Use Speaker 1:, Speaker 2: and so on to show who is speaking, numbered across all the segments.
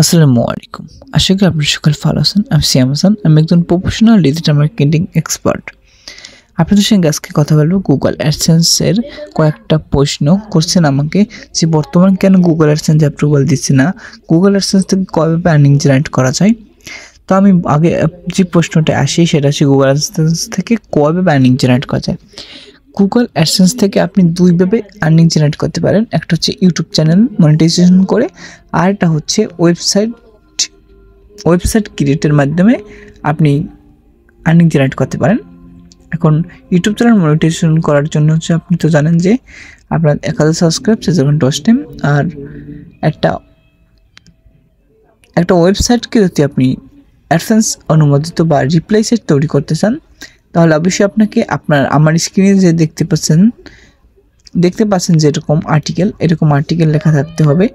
Speaker 1: আসসালামু আলাইকুম। আশা করি আপনারা সকলে ভালো আছেন। আমি সিয়াম হাসান। আমি একজন প্রফেশনাল ডিজিটাল মার্কেটিং এক্সপার্ট। আপনাদের সঙ্গে আজকে কথা বলবো গুগল অ্যাডসেন্সের কয়েকটা প্রশ্ন করছেন আমাকে যে বর্তমানে কেন গুগল অ্যাডসেন্স অ্যাপ্রুভাল দিচ্ছে না, গুগল অ্যাডসেন্স থেকে কীভাবে আর্নিং জেনারেট করা যায়। তো আমি আগে যে প্রশ্নটা আসি সেটা হচ্ছে গুগল অ্যাডসেন্স থেকে কীভাবে আর্নিং জেনারেট করা যায়। গুগল অ্যাডসেন্স থেকে আপনি দুইভাবে আর্নিং জেনারেট করতে পারেন। একটা হচ্ছে ইউটিউব চ্যানেল মনিটাইজেশন করে, আর একটা হচ্ছে ওয়েবসাইট ক্রিয়েটের মাধ্যমে আপনি আর্নিং জেনারেট করতে পারেন। এখন ইউটিউব চ্যানেল মনিটাইজেশন করার জন্য হচ্ছে আপনি তো জানেন যে আপনার 1000 সাবস্ক্রাইব যখন ডস টাইম, আর একটা ওয়েবসাইটকে যদি আপনি অ্যাডসেন্স অনুমোদিত বা রিপ্লাই সেট তৈরি করতে চান, তাহলে অবশ্যই আপনাকে আমার স্ক্রিনে যে দেখতে পাচ্ছেন যে এরকম আর্টিকেল লেখা থাকতে হবে,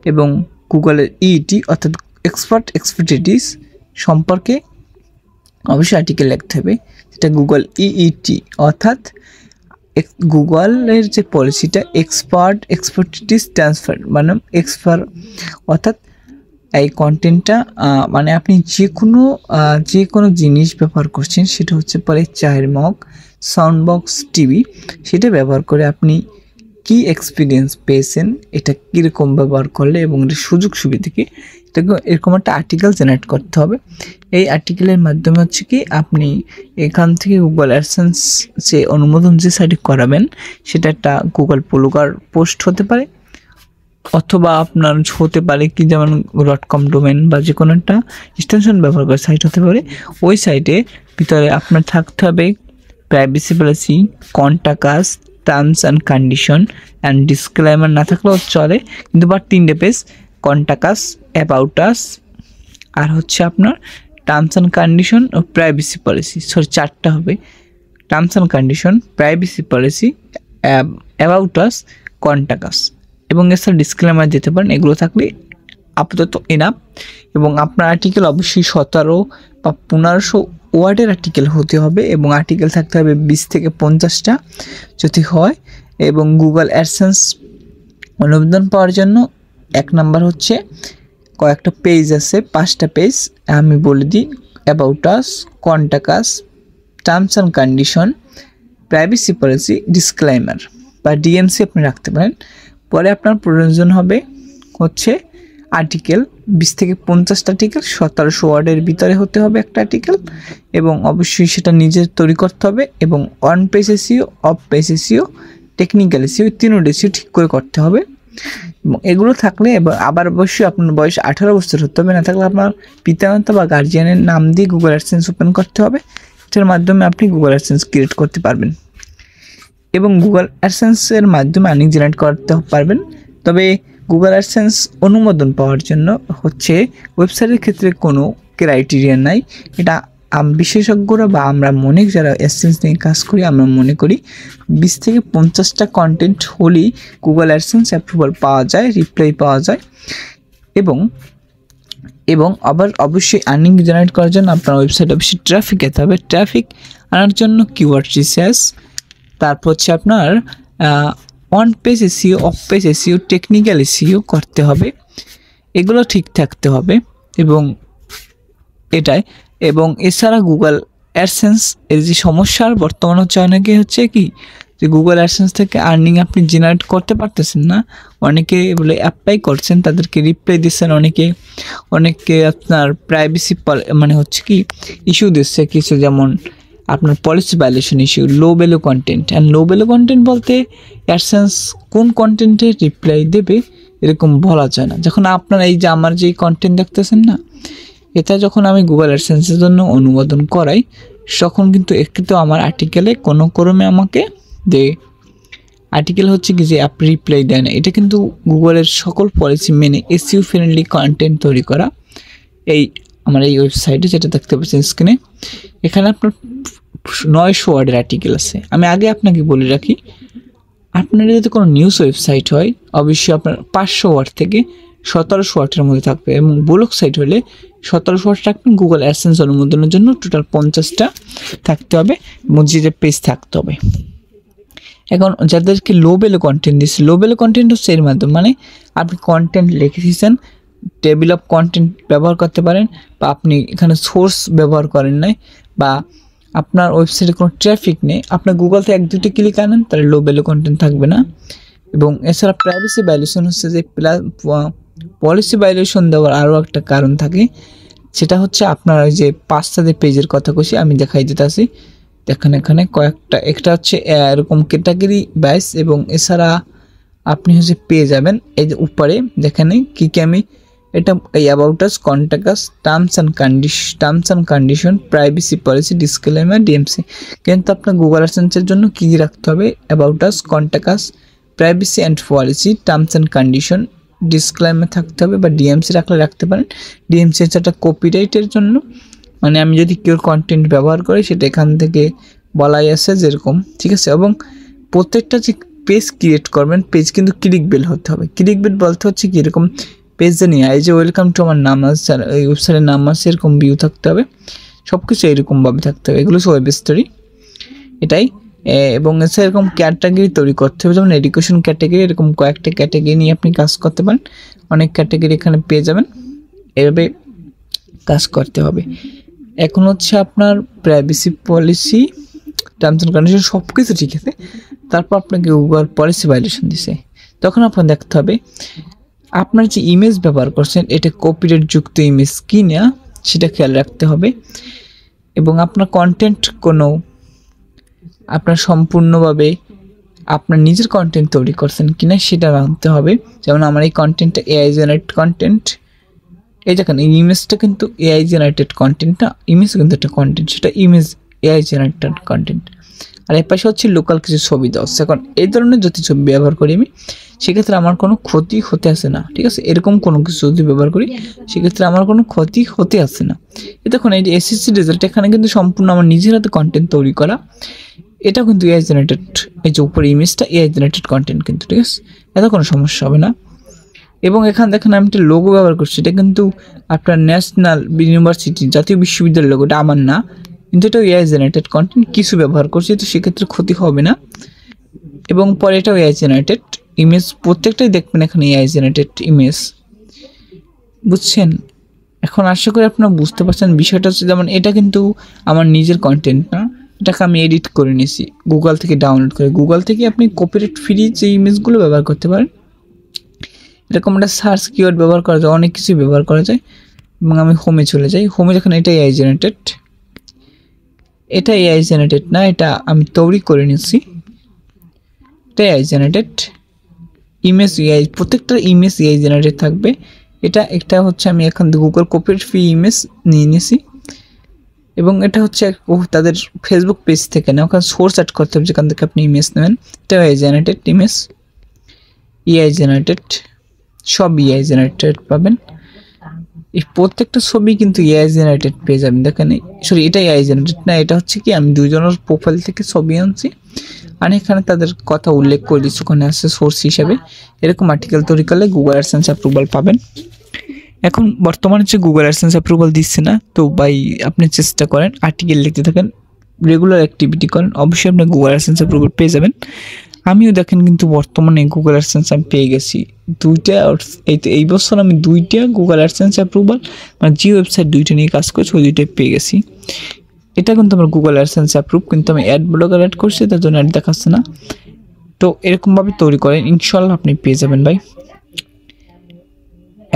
Speaker 1: এবং গুগলের ইটি অর্থাৎ এক্সপার্টিস সম্পর্কে অবশ্যই আর্টিকেল লিখতে হবে। সেটা গুগল ইটি অর্থাৎ গুগলের যে পলিসিটা এক্সপার্টিস ট্রান্সফার মানে অর্থাৎ এই কন্টেন্টটা মানে আপনি যে কোনো জিনিস ব্যবহার করছেন, সেটা হচ্ছে পরে চায়ের মগ, সাউন্ড বক্স, টিভি, সেটা ব্যবহার করে আপনি কি এক্সপিরিয়েন্স পেয়েছেন, এটা কীরকম ব্যবহার করলে এবং এর সুযোগ সুবিধা কি, এরকম একটা আর্টিকেল জেনারেট করতে হবে। এই আর্টিকেলের মাধ্যমে হচ্ছে কি আপনি এখান থেকে গুগল অ্যাডসেন্স যে অনুমোদন যে সাইটে করাবেন, সেটা একটা গুগল ব্লগার পোস্ট হতে পারে, অথবা আপনার হতে পারে কি যেমন .com ডোমেন বা যে কোনো একটা এক্সটেনশন ব্যবহার করে সাইট হতে পারে। ওই সাইটে ভিতরে আপনার থাকতে হবে privacy policy, contact us, terms and condition and disclaimer না থাকলেও চলে, কিন্তু বা 3টে page, contact us, about us, আর হচ্ছে আপনার টার্মস অ্যান্ড কন্ডিশন ও প্রাইভেসি পলিসি। 4টা হবে, terms and condition, privacy policy, about us, contact us, এবং এছাড়া ডিসক্লেমার দিতে পারেন। এগুলো থাকলে আপাতত এনাফ। এবং আপনার আর্টিকেল অবশ্যই 17 বা 1500 ওয়ার্ডের আর্টিকেল হতে হবে, এবং আর্টিকেল থাকতে হবে 20 থেকে 50টা যদি হয়। এবং গুগল অ্যাডসেন্স অনুমোদন পাওয়ার জন্য 1 নাম্বার হচ্ছে কয়েকটা পেজ আছে, 5টা পেজ আমি বলে দিই। About us, contact us, terms and condition, privacy policy, disclaimer বা ডিএমসি আপনি রাখতে পারেন। পরে আপনার প্রয়োজন হবে হচ্ছে আর্টিকেল 20 থেকে 50টা আর্টিকেল, 1700 ওয়ার্ডের ভিতরে হতে হবে একটা আর্টিকেল, এবং অবশ্যই সেটা নিজে তৈরি করতে হবে, এবং on page SEO, of page SEO, technical SEO, 3টা এসইও ঠিক করে করতে হবে। এবং এগুলো থাকলে আবার অবশ্যই আপনার বয়স 18 বছর হতে হবে, না থাকলে আপনার পিতামাতা বা গার্জিয়ানের নাম দিয়ে গুগল অ্যাডসেন্স ওপেন করতে হবে। এটার মাধ্যমে আপনি গুগল অ্যাডসেন্স ক্রিয়েট করতে পারবেন এবং গুগল অ্যাডসেন্সের মাধ্যমে আর্নিং জেনারেট করতে পারবেন। তবে গুগল অ্যাডসেন্স অনুমোদন পাওয়ার জন্য হচ্ছে ওয়েবসাইটের ক্ষেত্রে কোনো ক্রাইটেরিয়া নাই। এটা বিশেষজ্ঞরা বা আমরা যারা অ্যাডসেন্স নিয়ে কাজ করি, আমরা মনে করি 20 থেকে 50টা কন্টেন্ট হলেই গুগল অ্যাডসেন্স অ্যাপ্রুভাল পাওয়া যায়, রিপ্লাই পাওয়া যায়। এবং আবার অবশ্যই আর্নিং জেনারেট করার জন্য আপনার ওয়েবসাইট অবশ্যই ট্রাফিক যেতে হবে। ট্রাফিক আনার জন্য কিওয়ার্ড রিসার্চ, তারপর হচ্ছে আপনার on page SEO, of page SEO, technical SEO করতে হবে, এগুলো ঠিক থাকতে হবে। এবং এছাড়া গুগল অ্যাডসেন্স এর যে সমস্যার বর্তমান হচ্ছে, অনেকে হচ্ছে কি যে গুগল অ্যাডসেন্স থেকে আর্নিং আপনি জেনারেট করতে পারতেছেন না। অনেকে বলে অ্যাপ্লাই করছেন, তাদেরকে রিপ্লাই দিচ্ছেন, অনেকে আপনার প্রাইভেসি মানে হচ্ছে কি ইস্যু দিচ্ছে কিছু, যেমন আপনার policy violation issue, low value content. And low value content বলতে অ্যাডসেন্স কোন কন্টেন্টে রিপ্লাই দেবে এরকম বলা যায় না। যখন আপনার এই যে আমার যে কন্টেন্ট দেখতেছেন না, এটা যখন আমি গুগল অ্যাডসেন্সের জন্য অনুমোদন করাই, তখন কিন্তু একটু আমার আর্টিকেলে কোনো ক্রমে আমাকে যে আর্টিকেল হচ্ছে কি যে আপনি রিপ্লাই দেয় না। এটা কিন্তু গুগলের সকল পলিসি মেনে এসইও ফ্রেন্ডলি কন্টেন্ট তৈরি করা। আমার এই ওয়েবসাইটে যেটা দেখতে পাচ্ছেন স্ক্রিনে, এখানে আপনার 900 ওয়ার্ডের আর্টিকেল আছে। আমি আগে আপনাকে বলে রাখি, আপনার যদি কোনো নিউজ ওয়েবসাইট হয়, অবশ্যই আপনার 500 ওয়ার্ড থেকে 1700 ওয়ার্ডের মধ্যে থাকবে, এবং ব্লগ সাইট হলে 1700 ওয়ার্ড রাখবেন। গুগল অ্যাডসেন্স অনুমোদনের জন্য টোটাল 50টা থাকতে হবে, মসজিদের পেজ থাকতে হবে। এখন যাদেরকে লো ভ্যালু কন্টেন্ট দিচ্ছে, লো ভ্যালু কন্টেন্ট হচ্ছে এর মাধ্যমে, মানে আপনি কন্টেন্ট লিখে দিয়েছেন, টেবিল অফ কন্টেন্ট ব্যবহার করতে পারেন, বা আপনি এখানে সোর্স ব্যবহার করেন নাই, বা আপনার ওয়েবসাইটে কোনো ট্রাফিক নেই, আপনি গুগল থেকে 1-2টি ক্লিক আনেন, তাহলে লো ভ্যালু কন্টেন্ট থাকবে না। এবং এছাড়া প্রাইভেসি ভায়োলেশন হচ্ছে যে পলিসি ভায়োলেশন দেওয়ার আরও একটা কারণ থাকে, সেটা হচ্ছে আপনার ওই যে 5টা পেজের কথা কইছি আমি দেখাই দিতেছি। দেখেন এখানে কয়েকটা, একটা হচ্ছে এরকম ক্যাটাগরি বাইস, এবং এছাড়া আপনি হচ্ছে পেয়ে যাবেন এই যে উপরে দেখেন কি কি আমি এটা এই about us, contact us, terms and condition, privacy policy, disclaimer, DMC. কিন্তু আপনার গুগল অ্যাডসেন্সের জন্য কী কী রাখতে হবে? About us, contact us, privacy and policy, terms and condition, disclaimer থাকতে হবে, বা ডিএমসি রাখতে পারেন। ডিএমসি হচ্ছে একটা কপিরাইটের জন্য, মানে আমি যদি কেউ কন্টেন্ট ব্যবহার করি সেটা এখান থেকে বলাই আছে যেরকম, ঠিক আছে। এবং প্রত্যেকটা যে পেজ ক্রিয়েট করবেন, পেজ কিন্তু ক্লিকবেল হতে হবে। ক্লিকবেল বলতে হচ্ছে কি, এরকম পেজে নিয়ে এই যে ওয়েলকাম টু আমার নাম আছে, এই ওয়েবসাইটের নাম আছে, এরকম ভিউ থাকতে হবে, সব কিছু এরকমভাবে থাকতে হবে। এগুলো হচ্ছে ওয়েব স্টোরি, এটাই। এবং এছাড়া এরকম ক্যাটাগরি তৈরি করতে হবে, যেমন এডুকেশন ক্যাটাগরি, এরকম কয়েকটা ক্যাটাগরি নিয়ে আপনি কাজ করতে পারেন। অনেক ক্যাটাগরি এখানে পেয়ে যাবেন, এভাবে কাজ করতে হবে। এখন হচ্ছে আপনার privacy policy, terms and condition সব কিছু ঠিক আছে, তারপর আপনাকে গুগল পলিসি ভায়োলেশন দিছে, তখন আপনার দেখতে হবে আপনার যে ইমেজ ব্যবহার করছেন এটা কপিরাইট যুক্ত ইমেজ কি না সেটা খেয়াল রাখতে হবে। এবং আপনার কন্টেন্ট কোনো আপনার সম্পূর্ণভাবে আপনার নিজের কন্টেন্ট তৈরি করছেন কিনা সেটা জানতে হবে। যেমন আমার এই কন্টেন্টটা এআই জেনারেটেড কন্টেন্ট, এই দেখেন এই ইমেজটা কিন্তু এআই জেনারেটেড কন্টেন্ট না, ইমেজ কিন্তু একটা কন্টেন্ট, সেটা ইমেজ এআই জেনারেটেড কন্টেন্ট। আর এর পাশে হচ্ছে লোকাল কিছু ছবি দেওয়া হচ্ছে। এখন এই ধরনের যদি ছবি ব্যবহার করি আমি, সেক্ষেত্রে আমার কোনো ক্ষতি হতে আসে না, ঠিক আছে। এরকম কোনো কিছু যদি ব্যবহার করি সেক্ষেত্রে আমার কোনো ক্ষতি হতে আসে না। এ দেখুন এই যে এসএসসি রেজাল্ট, এখানে কিন্তু সম্পূর্ণ আমার নিজের হাতে কন্টেন্ট তৈরি করা, এটা কিন্তু এআই জেনারেটেড, এই যে উপরে ইমেজটা এআই জেনারেটেড কন্টেন্ট কিন্তু, ঠিক আছে, এতে কোনো সমস্যা হবে না। এবং এখানে দেখেন আমি একটা লোগো ব্যবহার করছি, এটা কিন্তু আপনার ন্যাশনাল ইউনিভার্সিটি, জাতীয় বিশ্ববিদ্যালয়ের লোগো, এটা আমার না, কিন্তু এটা এআই জেনারেটেড কন্টেন্ট কিছু ব্যবহার করছি, তো সেক্ষেত্রে ক্ষতি হবে না। এবং পরে এটাও এআই জেনারেটেড ইমেজ, প্রত্যেকটাই দেখবেন এখানে এআই জেনারেটেড ইমেজ, বুঝছেন। এখন আশা করি আপনারা বুঝতে পারছেন বিষয়টা হচ্ছে, যেমন এটা কিন্তু আমার নিজের কন্টেন্ট না, এটাকে আমি এডিট করে নিয়েছি গুগল থেকে ডাউনলোড করে। গুগল থেকে আপনি কপিরাইট ফ্রি যে ইমেজগুলো ব্যবহার করতে পারেন, এরকম একটা সার্চ কিওয়ার্ড ব্যবহার করা যায়, অনেক কিছু ব্যবহার করা যায়। এবং আমি হোমে চলে যাই, হোমে যখন এটা এআই জেনারেটেড, এটা এআই জেনারেটেড না, এটা আমি তৈরি করে নিয়েছি, এটা এআই জেনারেটেড ইমেজ। এআই প্রত্যেকটা ইমেজ এআই জেনারেটেড থাকবে। এটা হচ্ছে আমি এখন গুগল কপিরাইট ফ্রি ইমেজ নিয়ে নিয়েছি, এবং এটা হচ্ছে তাদের ফেসবুক পেজ থেকে না, ওখানে সোর্স অ্যাড করতে হবে যেখান থেকে আপনি ইমেজ নেবেন। এটা AI generated image, AI generated, সব এআই জেনারেটেড পাবেন। এই প্রত্যেকটা ছবি কিন্তু এআই জেনারেটেড পেয়ে যাবেন। দেখেন সরি, এটা এআই জেনারেটেড না, এটা হচ্ছে কি আমি দুজনের প্রোফাইল থেকে ছবি আনছি, আর এখানে তাদের কথা উল্লেখ করে দিচ্ছি, ওখানে আসছে সোর্স হিসাবে। এরকম আর্টিকেল তৈরি করলে গুগল অ্যাডসেন্স অ্যাপ্রুভাল পাবেন। এখন বর্তমানে হচ্ছে গুগল অ্যাডসেন্স অ্যাপ্রুভাল দিচ্ছে না, তো ভাই আপনি চেষ্টা করেন, আর্টিকেল লিখতে থাকেন, রেগুলার অ্যাক্টিভিটি করেন, অবশ্যই আপনি গুগল অ্যাডসেন্স অ্যাপ্রুভাল পেয়ে যাবেন। আমিও দেখেন কিন্তু বর্তমানে গুগল অ্যাডসেন্স আমি পেয়ে গেছি দুইটা, এই বছর আমি দুইটা গুগল অ্যাডসেন্স অ্যাপ্রুভাল, মানে যে ওয়েবসাইট দুইটা নিয়ে কাজ করছি ওই দুইটাই পেয়ে গেছি। এটা কিন্তু আমার গুগল অ্যাডসেন্স অ্যাপ্রুভ, কিন্তু আমি অ্যাড ব্লগার অ্যাড করছি, তার জন্য অ্যাড দেখাচ্ছে না। তো এরকমভাবে তৈরি করেন, ইনশাল্লাহ আপনি পেয়ে যাবেন ভাই।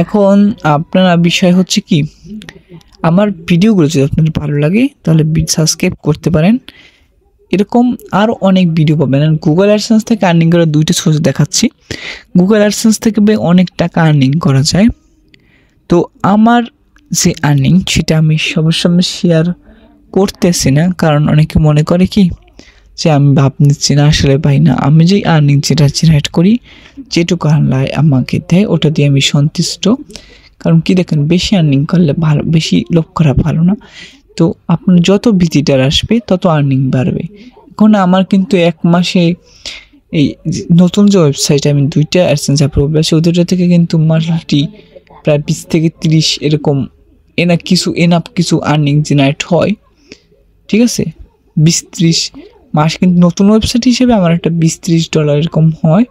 Speaker 1: এখন আপনার বিষয় হচ্ছে কি, আমার ভিডিওগুলো যদি আপনাদের ভালো লাগে তাহলে সাবস্ক্রাইব করতে পারেন, এরকম আরও অনেক ভিডিও পাবেন। আর গুগল অ্যাডসেন্স থেকে আর্নিং করার দুইটা সোর্স দেখাচ্ছি। গুগল অ্যাডসেন্স থেকে অনেক টাকা আর্নিং করা যায়। তো আমার যে আর্নিং সেটা আমি সবার সামনে শেয়ার করতেছি না, কারণ অনেকে মনে করে কি যে আমি ভাব নিচ্ছি না, আসলে ভাই না, আমি যে আর্নিং যেটা জেনারেট করি, যেটুকু আনলাই আমাকে দেয় ওটা দিয়ে আমি সন্তুষ্ট। কারণ কি দেখেন, বেশি আর্নিং করলে ভালো, বেশি লোক করা ভালো না। তো আপনার যত ভিজিটার আসবে তত আর্নিং বাড়বে। এখন আমার কিন্তু এক মাসে এই নতুন যে ওয়েবসাইটে আমি দুইটা অ্যাডসেন্স অ্যাপ্রুভ আছে, ওই দুটো থেকে কিন্তু মান্থলি প্রায় 20 থেকে 30 এরকম এনাফ কিছু আর্নিং জেনারেট হয়, ঠিক আছে। 20-30 মাস কিন্তু নতুন ওয়েবসাইট হিসেবে আমার একটা $20-30 এরকম হয়।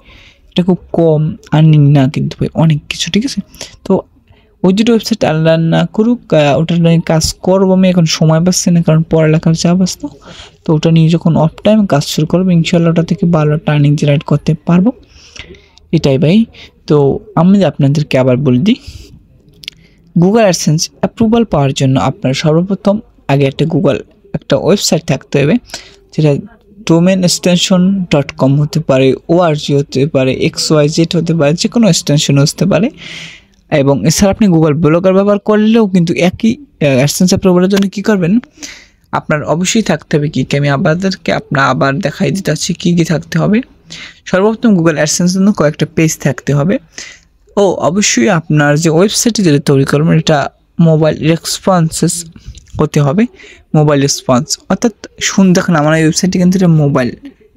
Speaker 1: এটা খুব কম আর্নিং না কিন্তু ভাই, অনেক কিছু, ঠিক আছে। তো ওই দুটো ওয়েবসাইট আল্লাহ না করুক ওটা নিয়ে কাজ করবো আমি, এখন সময় পাচ্ছি না কারণ পড়ালেখার চাপ আসতো। তো ওটা নিয়ে যখন অফ টাইম কাজ শুরু করবো ইনশাল্লাহ ওটা থেকে ভালো টার্নিং জেনারেট করতে পারবো, এটাই ভাই। তো আমি আপনাদেরকে আবার বলে দিই, গুগল অ্যাডসেন্স অ্যাপ্রুভাল পাওয়ার জন্য আপনার সর্বপ্রথম আগে একটা ওয়েবসাইট থাকতে হবে, যেটা domain-extension.com হতে পারে, org হতে পারে, XYZ হতে পারে, যে কোনো এক্সটেনশন হতে পারে। এবং এছাড়া আপনি গুগল ব্লগার ব্যবহার করলেও কিন্তু একই অ্যাডসেন্স অ্যাপ্রুভালের জন্য কী করবেন, আপনার অবশ্যই থাকতে হবে কি আমি আপনাদেরকে আবার দেখাই দিতে চাচ্ছি কী থাকতে হবে। সর্বপ্রথম গুগল অ্যাডসেন্সের জন্য কয়েকটা পেজ থাকতে হবে। অবশ্যই আপনার যে ওয়েবসাইটটি যেটা তৈরি করবেন এটা মোবাইল রেসপন্সেস হতে হবে, মোবাইল রেসপন্স অর্থাৎ দেখুন আমার এই ওয়েবসাইটটি কিন্তু এটা মোবাইল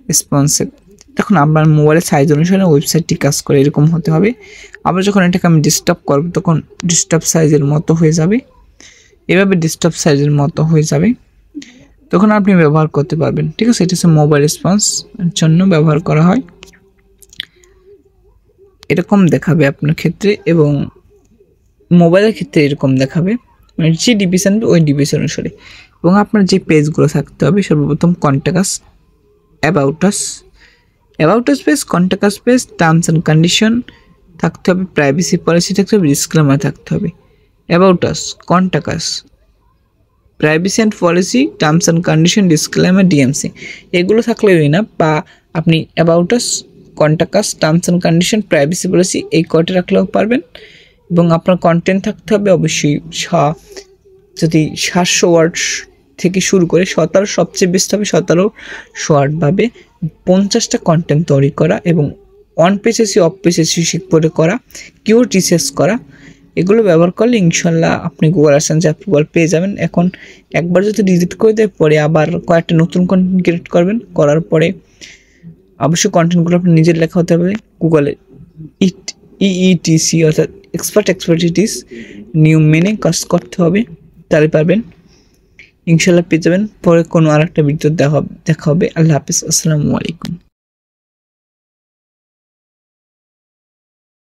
Speaker 1: রেসপন্সিভ। দেখুন আপনার মোবাইলের সাইজ অনুসারে ওয়েবসাইটটি কাজ করে এরকম হতে হবে। আবার যখন এটাকে আমি ডিস্টার্ব করবো তখন ডিস্টার্ব সাইজের মতো হয়ে যাবে, এভাবে ডিস্টার্ব সাইজের মতো হয়ে যাবে, তখন আপনি ব্যবহার করতে পারবেন। ঠিক আছে, এটা হচ্ছে মোবাইল রেসপন্স জন্য ব্যবহার করা হয়, এরকম দেখাবে আপনার ক্ষেত্রে এবং মোবাইলের ক্ষেত্রে এরকম দেখাবে, মানে যে ডিভিশন ওই ডিভিশন অনুসারে। এবং আপনার যে পেজগুলো থাকতে হবে সর্বপ্রথম contact us, about us page, contact us page, terms and condition থাকতে হবে, প্রাইভেসি পলিসি থাকতে হবে, ডিসক্লেমার থাকতে হবে। About us, contact us, privacy and policy, terms and condition, disclaimer, DMC, এগুলো থাকলেই না, বা আপনি about us, contact us, terms and condition, privacy policy এই কয়টা রাখলেও পারবেন। এবং আপনার কন্টেন্ট থাকতে হবে অবশ্যই যদি 700 ওয়ার্ড থেকে শুরু করে 17, সবচেয়ে বেস্ট হবে 1700 ওয়ার্ডভাবে 50টা কন্টেন্ট তৈরি করা এবং on page SEO off page SEO শিখপরে করা, কিওয়ার্ড রিসার্চ করা, এগুলো ব্যবহার করলে ইনশাল্লাহ আপনি গুগল অ্যাডসেন্স অ্যাপ্রুভাল পেয়ে যাবেন। এখন একবার যদি ডিলিট করে দেয় পরে আবার কয়েকটা নতুন কন্টেন্ট ক্রিয়েট করবেন, করার পরে অবশ্যই কন্টেন্টগুলো আপনি নিজের লেখা হতে হবে, গুগলে EETC অর্থাৎ এক্সপার্টিটিস নিউ মেনে কাজ করতে হবে, তাহলে পারবেন ইনশাল্লাহ পেয়ে যাবেন। পরে কোনো আরেকটা ভিডিও দেখা হবে। আল্লাহ হাফিজ, আসসালামু আলাইকুম।